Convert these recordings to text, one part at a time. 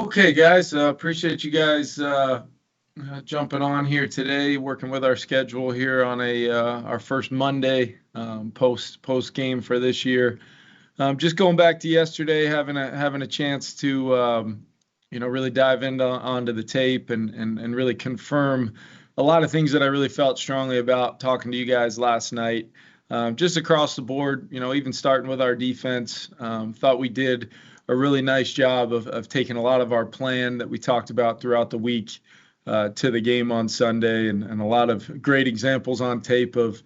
Okay, guys, appreciate you guys jumping on here today, working with our schedule here on our first Monday post game for this year. Just going back to yesterday, having a chance to really dive onto the tape and really confirm a lot of things that I really felt strongly about talking to you guys last night. Just across the board, even starting with our defense, thought we did a really nice job of taking a lot of our plan that we talked about throughout the week to the game on Sunday, and a lot of great examples on tape of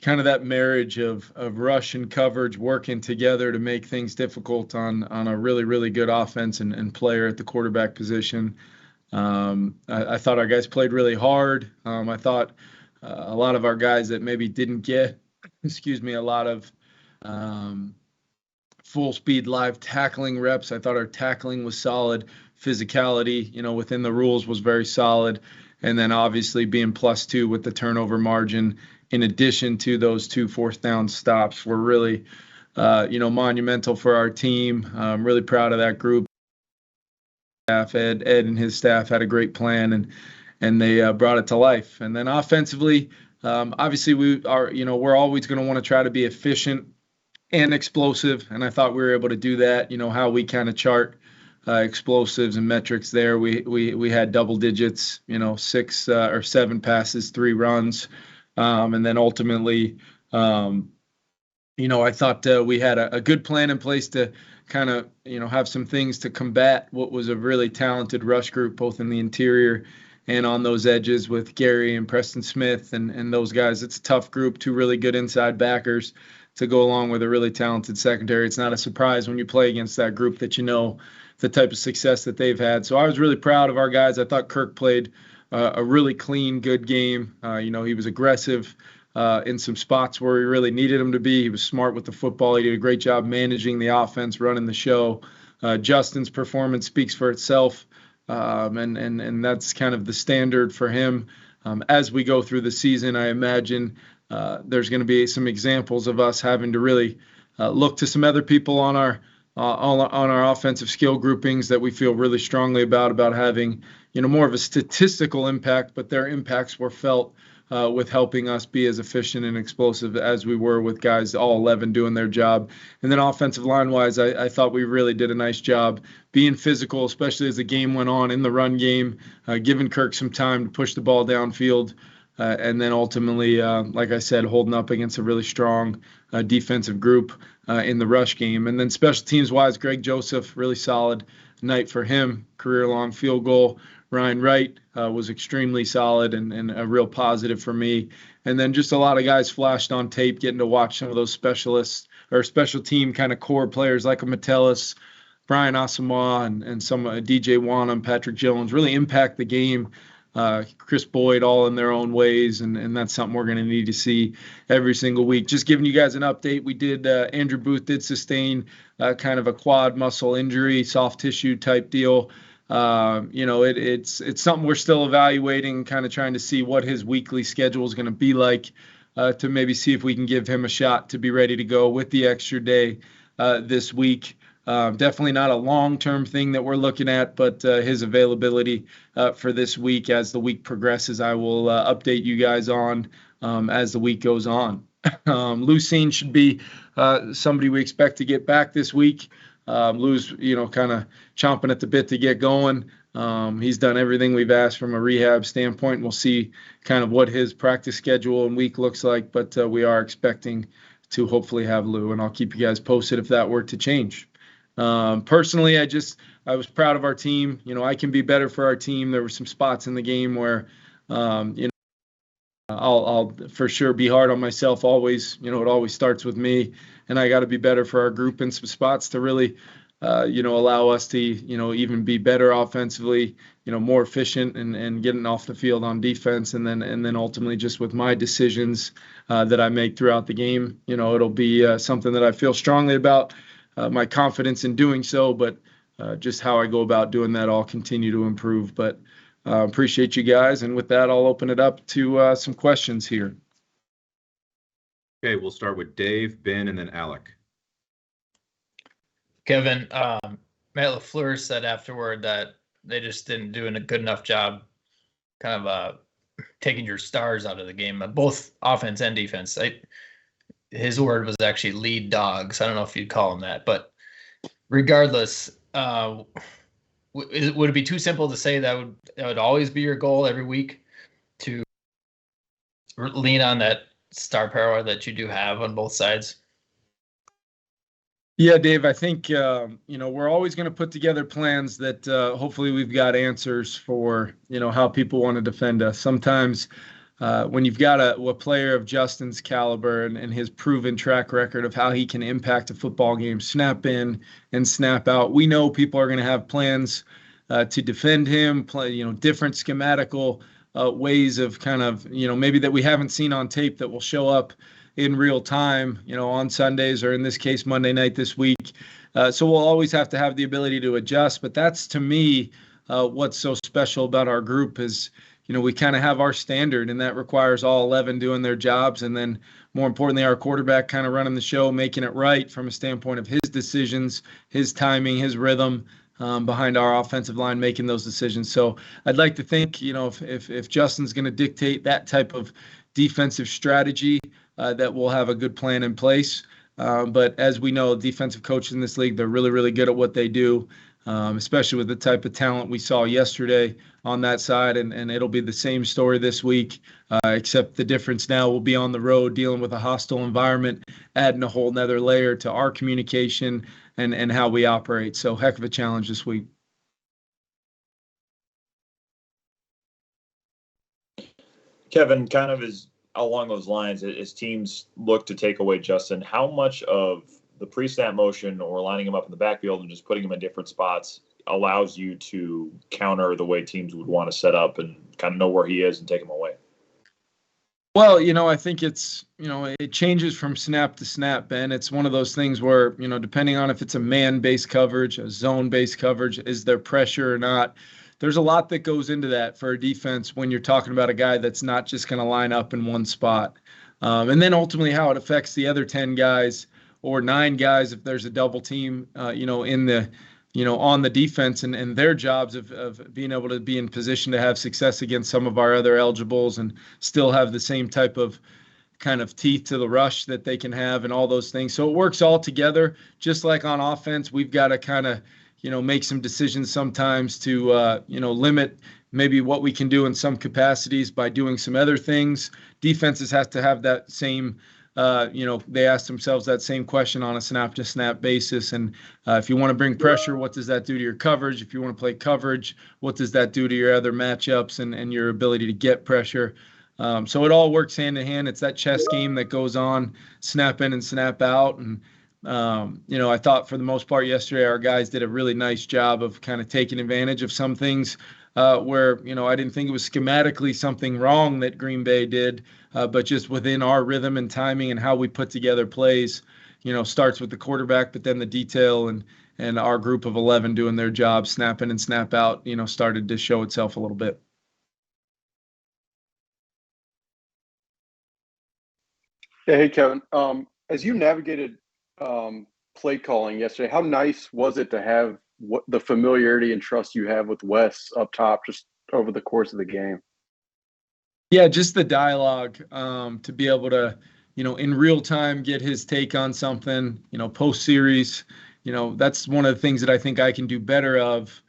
kind of that marriage of rush and coverage working together to make things difficult on a really, really good offense and player at the quarterback position. I thought our guys played really hard. I thought a lot of our guys that maybe didn't get, a lot of full speed live tackling reps. I thought our tackling was solid. Physicality, within the rules was very solid. And then obviously being +2 with the turnover margin, in addition to those 2 fourth down stops, were really, monumental for our team. I'm really proud of that group. Ed and his staff had a great plan, and they brought it to life. And then offensively, obviously we're always going to want to try to be efficient and explosive, and I thought we were able to do that. How we kind of chart explosives and metrics there. We had double digits, 6 or 7 passes, 3 runs, and then ultimately, I thought we had a good plan in place to kind of have some things to combat what was a really talented rush group, both in the interior and on those edges with Gary and Preston Smith and those guys. It's a tough group, 2 really good inside backers to go along with a really talented secondary. It's not a surprise when you play against that group that the type of success that they've had. So I was really proud of our guys. I thought Kirk played a really clean, good game. He was aggressive in some spots where we really needed him to be. He was smart with the football. He did a great job managing the offense, running the show. Justin's performance speaks for itself, and that's kind of the standard for him. As we go through the season, I imagine there's going to be some examples of us having to really look to some other people on our offensive skill groupings that we feel really strongly about having, more of a statistical impact, but their impacts were felt with helping us be as efficient and explosive as we were with guys, all 11 doing their job. And then offensive line-wise, I thought we really did a nice job being physical, especially as the game went on in the run game, giving Kirk some time to push the ball downfield. And then ultimately, like I said, holding up against a really strong defensive group in the rush game. And then special teams-wise, Greg Joseph, really solid night for him, career-long field goal. Ryan Wright was extremely solid and a real positive for me. And then just a lot of guys flashed on tape, getting to watch some of those specialists or special team kind of core players like a Metellus, Brian Asamoah, and some DJ Wanham, Patrick Jones, really impact the game. Chris Boyd, all in their own ways, and that's something we're going to need to see every single week. Just giving you guys an update, we did Andrew Booth did sustain kind of a quad muscle injury, soft tissue type deal. It's something we're still evaluating, kind of trying to see what his weekly schedule is going to be like, to maybe see if we can give him a shot to be ready to go with the extra day this week. Definitely not a long-term thing that we're looking at, but his availability for this week as the week progresses, I will update you guys on as the week goes on. Lucene should be somebody we expect to get back this week. Lou's, kind of chomping at the bit to get going. He's done everything we've asked from a rehab standpoint. We'll see kind of what his practice schedule and week looks like, but we are expecting to hopefully have Lou, and I'll keep you guys posted if that were to change. Personally, I was proud of our team. I can be better for our team. There were some spots in the game where, I'll for sure be hard on myself always. It always starts with me, and I got to be better for our group in some spots to really, allow us to, even be better offensively, more efficient and getting off the field on defense. And then ultimately just with my decisions that I make throughout the game, it'll be something that I feel strongly about. My confidence in doing so, but just how I go about doing that, I'll continue to improve. But appreciate you guys. And with that, I'll open it up to some questions here. Okay, we'll start with Dave, Ben, and then Alec. Kevin, Matt LaFleur said afterward that they just didn't do a good enough job kind of taking your stars out of the game, both offense and defense. His word was actually lead dogs. I don't know if you'd call them that, but regardless, would it be too simple to say that would always be your goal every week to lean on that star power that you do have on both sides? Yeah, Dave, I think, we're always going to put together plans that hopefully we've got answers for, how people want to defend us. Sometimes when you've got a player of Justin's caliber and his proven track record of how he can impact a football game, snap in and snap out, we know people are going to have plans to defend him, play, different schematical ways of kind of, maybe that we haven't seen on tape that will show up in real time, on Sundays, or in this case, Monday night this week. So we'll always have to have the ability to adjust. But that's, to me, what's so special about our group is, we kind of have our standard, and that requires all 11 doing their jobs. And then more importantly, our quarterback kind of running the show, making it right from a standpoint of his decisions, his timing, his rhythm, behind our offensive line making those decisions. So I'd like to think, if Justin's going to dictate that type of defensive strategy, that we'll have a good plan in place. But as we know, defensive coaches in this league, they're really, really good at what they do, especially with the type of talent we saw yesterday on that side. And it'll be the same story this week, except the difference now will be on the road dealing with a hostile environment, adding a whole nother layer to our communication and how we operate. So heck of a challenge this week. Kevin, kind of is along those lines, as teams look to take away Justin, how much of the pre-snap motion or lining him up in the backfield and just putting him in different spots allows you to counter the way teams would want to set up and kind of know where he is and take him away? Well, I think it's, it changes from snap to snap, Ben. It's one of those things where, depending on if it's a man-based coverage, a zone-based coverage, is there pressure or not? There's a lot that goes into that for a defense when you're talking about a guy that's not just going to line up in one spot. And then ultimately how it affects the other 10 guys or 9 guys if there's a double team, in the, on the defense and their jobs of being able to be in position to have success against some of our other eligibles and still have the same type of kind of teeth to the rush that they can have and all those things. So it works all together. Just like on offense, we've got to kind of, make some decisions sometimes to, limit maybe what we can do in some capacities by doing some other things. Defenses have to have that same, they ask themselves that same question on a snap-to-snap basis. And if you want to bring pressure, what does that do to your coverage? If you want to play coverage, what does that do to your other matchups and your ability to get pressure? So it all works hand in hand. It's that chess game that goes on, snap in and snap out. And I thought for the most part yesterday, our guys did a really nice job of kind of taking advantage of some things where, I didn't think it was schematically something wrong that Green Bay did, but just within our rhythm and timing and how we put together plays, starts with the quarterback, but then the detail and our group of 11 doing their job, snap in and snap out, started to show itself a little bit. Hey, Kevin, as you navigated play calling yesterday, how nice was it to have the familiarity and trust you have with Wes up top just over the course of the game? Yeah, just the dialogue, to be able to, in real time get his take on something, post series, that's one of the things that I think I can do better of,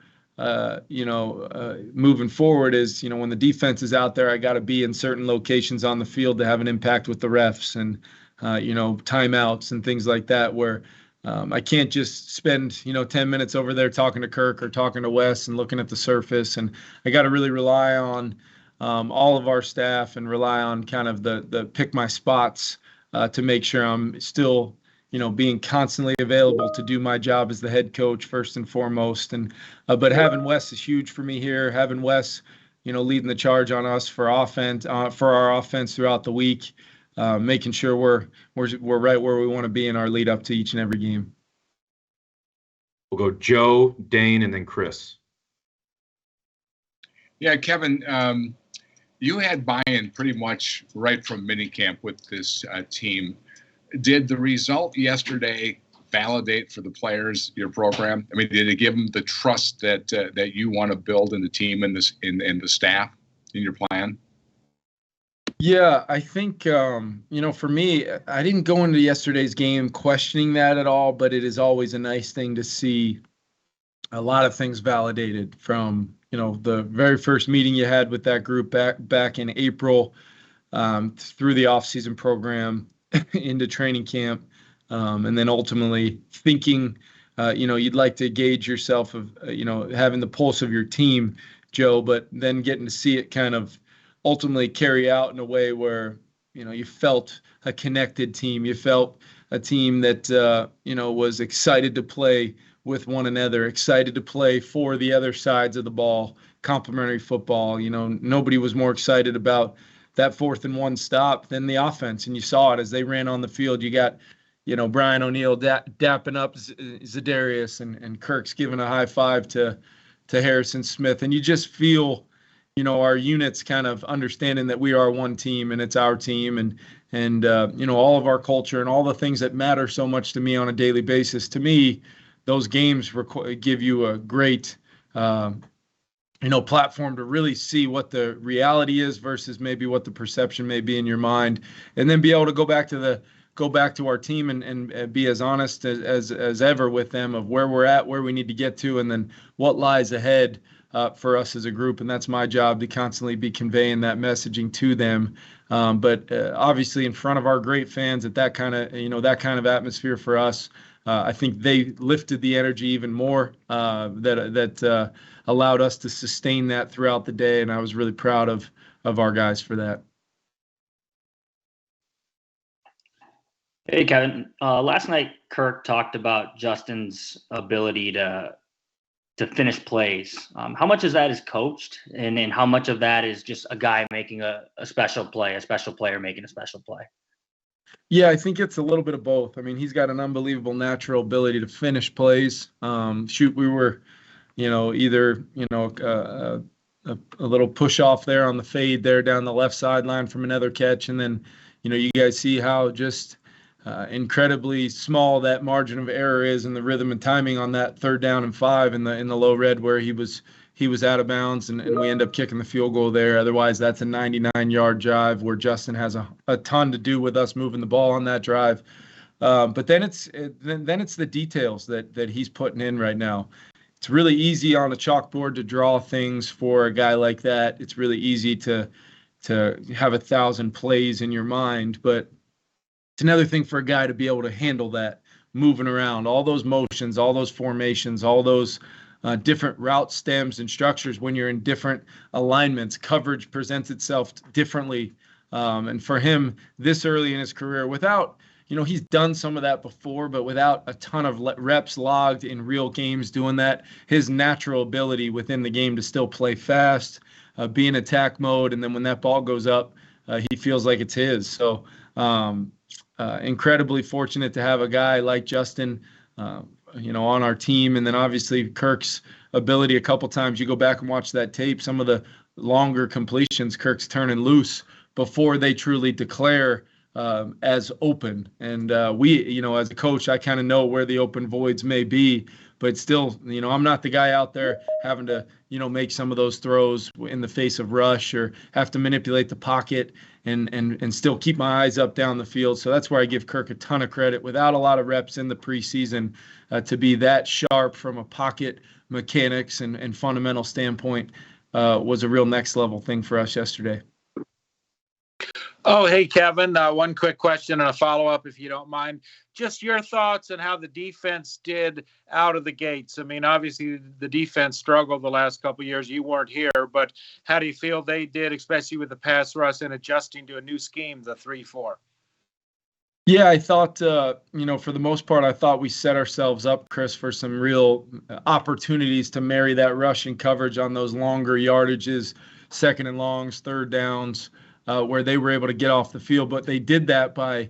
moving forward is, when the defense is out there, I got to be in certain locations on the field to have an impact with the refs and, timeouts and things like that, where I can't just spend, 10 minutes over there talking to Kirk or talking to Wes and looking at the surface. And I got to really rely on all of our staff and rely on kind of the pick my spots to make sure I'm still, being constantly available to do my job as the head coach first and foremost. And but having Wes is huge for me here. Having Wes, leading the charge on us for offense, for our offense throughout the week, making sure we're right where we want to be in our lead up to each and every game. We'll go Joe, Dane, and then Chris. Yeah, Kevin, you had buy-in pretty much right from minicamp with this team. Did the result yesterday validate for the players your program? I mean, did it give them the trust that you want to build in the team and in the staff in your plan? Yeah, I think, for me, I didn't go into yesterday's game questioning that at all, but it is always a nice thing to see a lot of things validated from, the very first meeting you had with that group back in April, through the off-season program into training camp, and then ultimately thinking, you'd like to gauge yourself of, having the pulse of your team, Joe, but then getting to see it kind of ultimately carry out in a way where, you felt a connected team. You felt a team that, was excited to play with one another, excited to play for the other sides of the ball, complementary football. Nobody was more excited about that 4th and 1 stop than the offense. And you saw it as they ran on the field. You got, Brian O'Neill dapping up Zadarius and Kirk's giving a high five to Harrison Smith. And you just feel, our units kind of understanding that we are one team and it's our team, and all of our culture and all the things that matter so much to me on a daily basis. To me, those games give you a great, platform to really see what the reality is versus maybe what the perception may be in your mind, and then be able to go back to our team and be as honest as ever with them of where we're at, where we need to get to, and then what lies ahead for us as a group. And that's my job, to constantly be conveying that messaging to them. But obviously in front of our great fans at that kind of atmosphere for us, I think they lifted the energy even more, that allowed us to sustain that throughout the day. And I was really proud of our guys for that. Hey, Kevin. Last night, Kirk talked about Justin's ability to finish plays. How much of that is coached, and then how much of that is just a guy making a special play, a special player making a special play? Yeah, I think it's a little bit of both. I mean, he's got an unbelievable natural ability to finish plays. We were, either, a little push off there on the fade there down the left sideline from another catch. And then, you guys see how just incredibly small that margin of error is in the rhythm and timing on that 3rd down and 5 in the low red, where he was out of bounds, and we end up kicking the field goal there. Otherwise, that's a 99-yard drive where Justin has a ton to do with us moving the ball on that drive. But then it's the details that he's putting in right now. It's really easy on a chalkboard to draw things for a guy like that. It's really easy to have 1,000 plays in your mind, but it's another thing for a guy to be able to handle that, moving around, all those motions, all those formations, all those different route stems and structures. When you're in different alignments, coverage presents itself differently. And for him, this early in his career, without, he's done some of that before, but without a ton of reps logged in real games doing that, his natural ability within the game to still play fast, be in attack mode, and then when that ball goes up, he feels like it's his. So incredibly fortunate to have a guy like Justin, on our team. And then obviously Kirk's ability, a couple times you go back and watch that tape, some of the longer completions, Kirk's turning loose before they truly declare as open. And we, as a coach, I kind of know where the open voids may be, but still, I'm not the guy out there having to, make some of those throws in the face of rush or have to manipulate the pocket and still keep my eyes up down the field. So that's where I give Kirk a ton of credit. Without a lot of reps in the preseason, to be that sharp from a pocket mechanics and fundamental standpoint was a real next level thing for us yesterday. Oh, hey, Kevin, one quick question and a follow-up, if you don't mind. Just your thoughts on how the defense did out of the gates. I mean, obviously, the defense struggled the last couple of years. You weren't here, but how do you feel they did, especially with the pass rush and adjusting to a new scheme, the 3-4? Yeah, I thought, for the most part, I thought we set ourselves up, Chris, for some real opportunities to marry that rush and coverage on those longer yardages, 2nd and longs, 3rd downs, where they were able to get off the field. But they did that by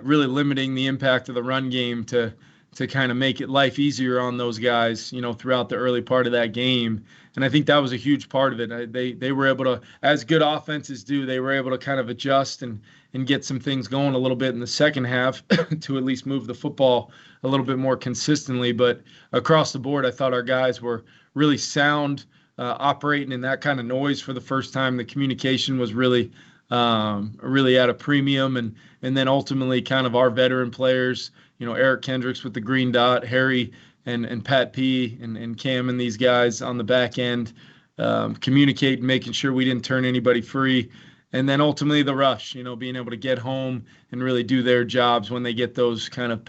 really limiting the impact of the run game to kind of make it life easier on those guys, throughout the early part of that game. And I think that was a huge part of it. They were able to, as good offenses do, they were able to kind of adjust and get some things going a little bit in the second half to at least move the football a little bit more consistently. But across the board, I thought our guys were really sound, operating in that kind of noise for the first time. The communication was really at a premium, and then ultimately kind of our veteran players, Eric Kendricks with the green dot, Harry and Pat P and Cam and these guys on the back end, communicating, making sure we didn't turn anybody free. And then ultimately the rush, being able to get home and really do their jobs when they get those kind of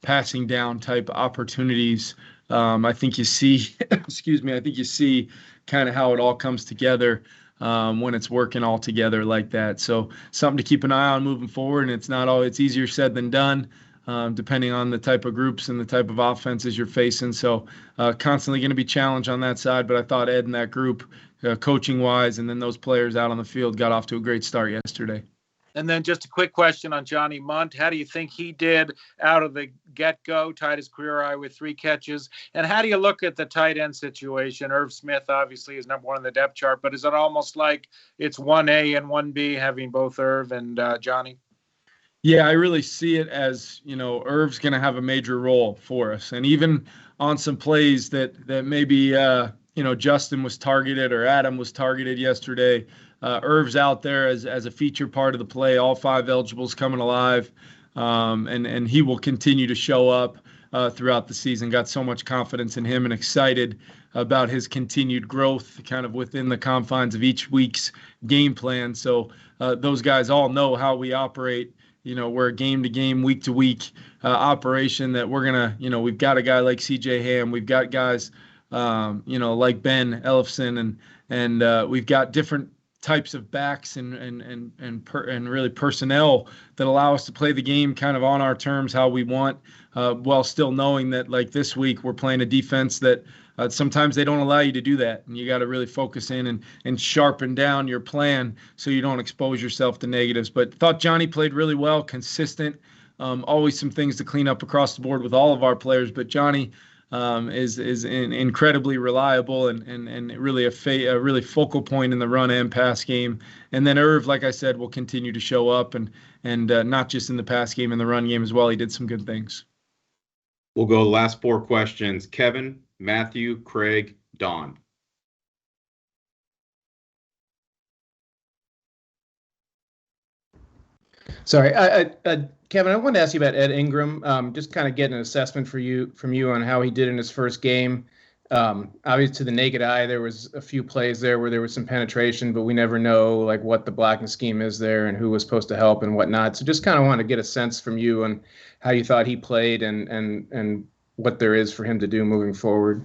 passing down type opportunities. I think you see, I think you see kind of how it all comes together when it's working all together like that. So something to keep an eye on moving forward. And it's easier said than done, depending on the type of groups and the type of offenses you're facing. So constantly going to be challenged on that side. But I thought Ed and that group, coaching wise, and then those players out on the field got off to a great start yesterday. And then just a quick question on Johnny Munt. How do you think he did out of the get-go? Tied his career high with 3 catches. And how do you look at the tight end situation? Irv Smith obviously is number 1 on the depth chart, but is it almost like it's 1A and 1B having both Irv and Johnny? Yeah, I really see it as, Irv's going to have a major role for us. And even on some plays that maybe, Justin was targeted or Adam was targeted yesterday, Irv's out there as a feature part of the play, all 5 eligibles coming alive, and he will continue to show up throughout the season. Got so much confidence in him and excited about his continued growth kind of within the confines of each week's game plan. So those guys all know how we operate. We're a game-to-game, week-to-week operation that we're going to, we've got a guy like C.J. Ham. We've got guys, like Ben Ellefson, and we've got different types of backs and really personnel that allow us to play the game kind of on our terms, how we want, while still knowing that, like this week, we're playing a defense that sometimes they don't allow you to do that. And you got to really focus in and sharpen down your plan so you don't expose yourself to negatives. But thought Johnny played really well, consistent, always some things to clean up across the board with all of our players. But Johnny is incredibly reliable and really a really focal point in the run and pass game. And then Irv, like I said, will continue to show up and not just in the pass game, in the run game as well. He did some good things. We'll go the last 4 questions. Kevin, Matthew, Craig, Don. Sorry, Kevin, I wanted to ask you about Ed Ingram. Just kind of get an assessment from you on how he did in his first game. Obviously, to the naked eye, there was a few plays there where there was some penetration, but we never know like what the blocking scheme is there and who was supposed to help and whatnot. So just kind of want to get a sense from you on how you thought he played and what there is for him to do moving forward.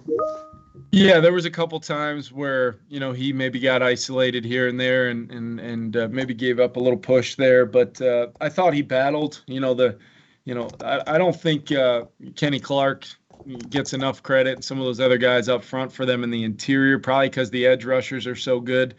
Yeah, there was a couple times where, he maybe got isolated here and there and maybe gave up a little push there. But I thought he battled. I don't think Kenny Clark gets enough credit and some of those other guys up front for them in the interior, probably because the edge rushers are so good.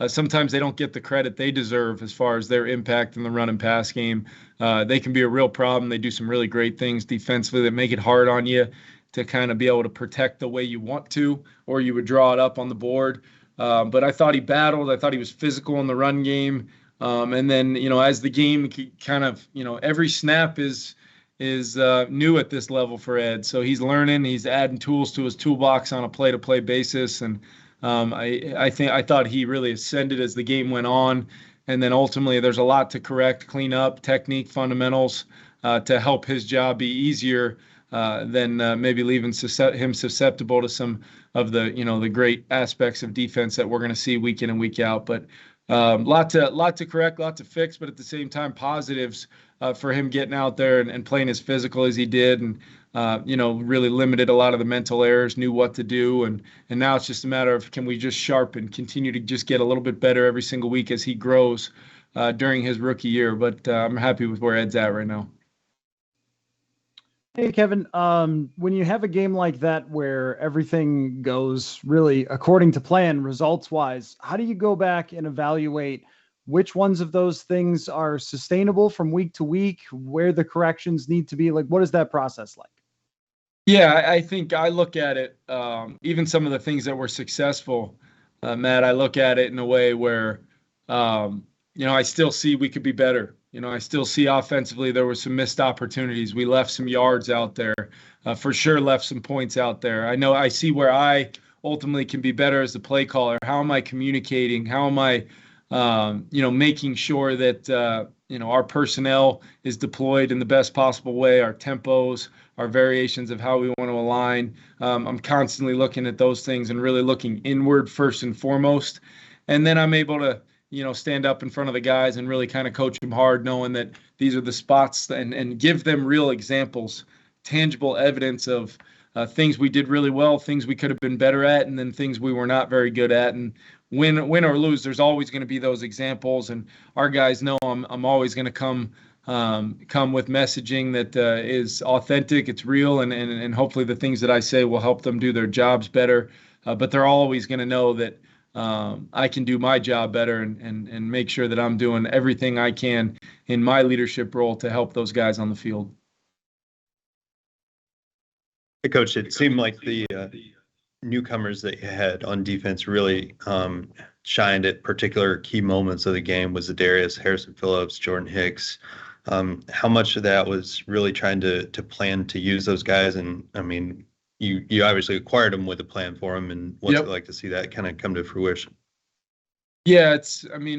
Sometimes they don't get the credit they deserve as far as their impact in the run and pass game. They can be a real problem. They do some really great things defensively that make it hard on you to kind of be able to protect the way you want to, or you would draw it up on the board. But I thought he battled. I thought he was physical in the run game. And then, as the game kind of, every snap is new at this level for Ed. So he's learning, he's adding tools to his toolbox on a play-to-play basis. And I thought he really ascended as the game went on. And then ultimately there's a lot to correct, clean up, technique, fundamentals to help his job be easier than maybe leaving him susceptible to some of the, the great aspects of defense that we're going to see week in and week out. But lot to correct, lot to fix, but at the same time, positives for him getting out there and playing as physical as he did, and really limited a lot of the mental errors, knew what to do, and now it's just a matter of, can we just sharpen, continue to just get a little bit better every single week as he grows during his rookie year. But I'm happy with where Ed's at right now. Hey, Kevin, when you have a game like that where everything goes really according to plan, results-wise, how do you go back and evaluate which ones of those things are sustainable from week to week, where the corrections need to be? Like, what is that process like? Yeah, I think I look at it, even some of the things that were successful, Matt, I look at it in a way where, I still see we could be better. I still see offensively there were some missed opportunities. We left some yards out there, for sure left some points out there. I know I see where I ultimately can be better as the play caller. How am I communicating? How am I, making sure that, our personnel is deployed in the best possible way, our tempos, our variations of how we want to align. I'm constantly looking at those things and really looking inward first and foremost. And then I'm able to, stand up in front of the guys and really kind of coach them hard, knowing that these are the spots and give them real examples, tangible evidence of things we did really well, things we could have been better at, and then things we were not very good at. And win or lose, there's always going to be those examples. And our guys know I'm always going to come with messaging that is authentic, it's real, and hopefully the things that I say will help them do their jobs better. But they're always going to know that I can do my job better and make sure that I'm doing everything I can in my leadership role to help those guys on the field. Hey, Coach, it seemed like the newcomers that you had on defense really shined at particular key moments of the game. Was Darius, Harrison Phillips, Jordan Hicks. How much of that was really trying to plan to use those guys? And I mean, you obviously acquired them with a plan for them, and what's it like to see that kind of come to fruition? Yeah,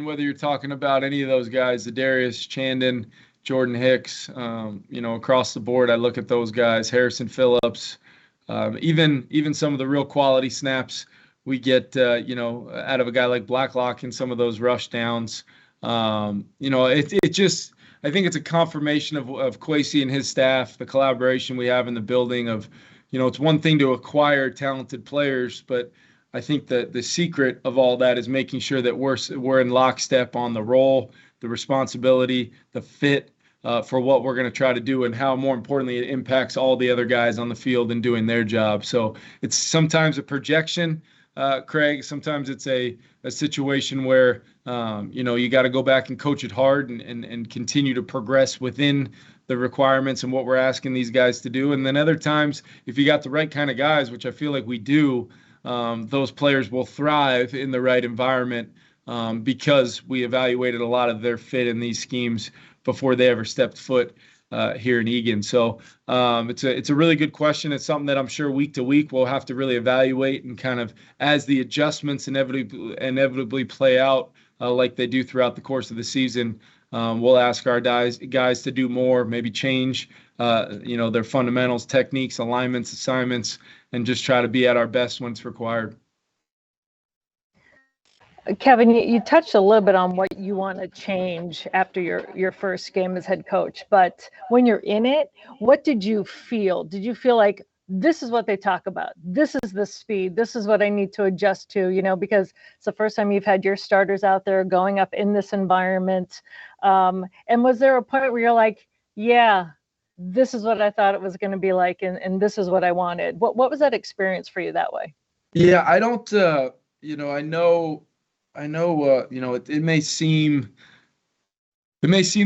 whether you're talking about any of those guys, the Darius, Chandon, Jordan Hicks, across the board, I look at those guys, Harrison Phillips, even some of the real quality snaps we get, out of a guy like Blacklock in some of those rush downs. It just, I think it's a confirmation of Kwesi and his staff, the collaboration we have in the building of, it's one thing to acquire talented players, but I think that the secret of all that is making sure that we're in lockstep on the role, the responsibility, the fit for what we're going to try to do, and how, more importantly, it impacts all the other guys on the field and doing their job. So it's sometimes a projection, Craig. Sometimes it's a situation where, you got to go back and coach it hard and continue to progress within the requirements and what we're asking these guys to do. And then other times, if you got the right kind of guys, which I feel like we do, those players will thrive in the right environment because we evaluated a lot of their fit in these schemes before they ever stepped foot here in Egan. So it's a really good question. It's something that I'm sure week to week we'll have to really evaluate, and kind of as the adjustments inevitably play out like they do throughout the course of the season, we'll ask our guys to do more, maybe change their fundamentals, techniques, alignments, assignments, and just try to be at our best when it's required. Kevin, you touched a little bit on what you want to change after your first game as head coach, but when you're in it, what did you feel? Did you feel like this is what they talk about? This is the speed. This is what I need to adjust to, because it's the first time you've had your starters out there going up in this environment. And was there a point where you're like, yeah, this is what I thought it was going to be like, and this is what I wanted? What was that experience for you that way? Yeah, I don't, I know, it may seem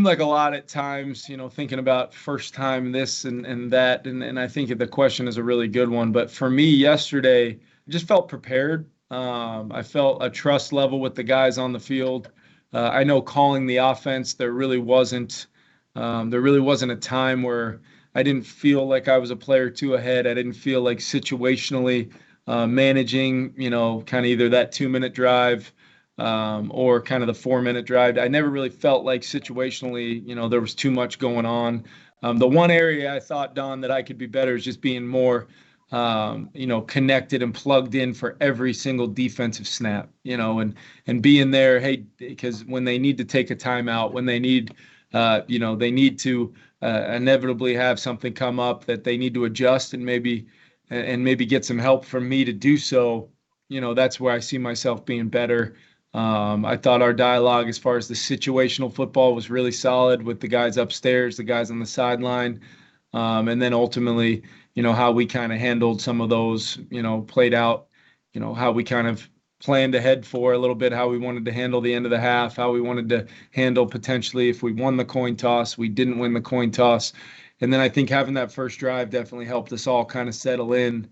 like a lot at times, thinking about first time this and that, and I think the question is a really good one. But for me yesterday, I just felt prepared. I felt a trust level with the guys on the field. I know calling the offense, there really wasn't a time where I didn't feel like I was a player or two ahead. I didn't feel like situationally managing, kind of either that 2-minute drive or kind of the 4-minute drive. I never really felt like situationally, there was too much going on. The one area I thought, Don, that I could be better is just being more, connected and plugged in for every single defensive snap, and being there, hey, because when they need to take a timeout, when they need, they need to inevitably have something come up that they need to adjust and maybe get some help from me to do so. That's where I see myself being better. I thought our dialogue as far as the situational football was really solid with the guys upstairs, the guys on the sideline. And then ultimately, how we kind of handled some of those, played out, how we kind of planned ahead for a little bit, how we wanted to handle the end of the half, how we wanted to handle potentially if we won the coin toss, we didn't win the coin toss. And then I think having that first drive definitely helped us all kind of settle in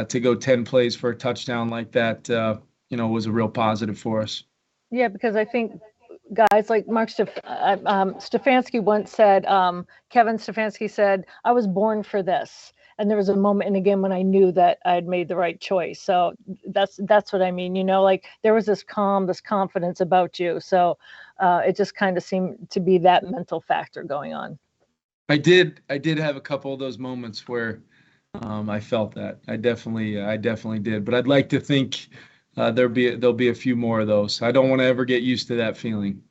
to go 10 plays for a touchdown like that, was a real positive for us. Yeah, because I think guys like Mark Stefanski once said, Kevin Stefanski said, I was born for this. And there was a moment in the game when I knew that I had made the right choice. So that's what I mean. Like there was this calm, this confidence about you. So it just kind of seemed to be that mental factor going on. I did have a couple of those moments where I felt that. I definitely did. But I'd like to think there'll be a few more of those. I don't want to ever get used to that feeling.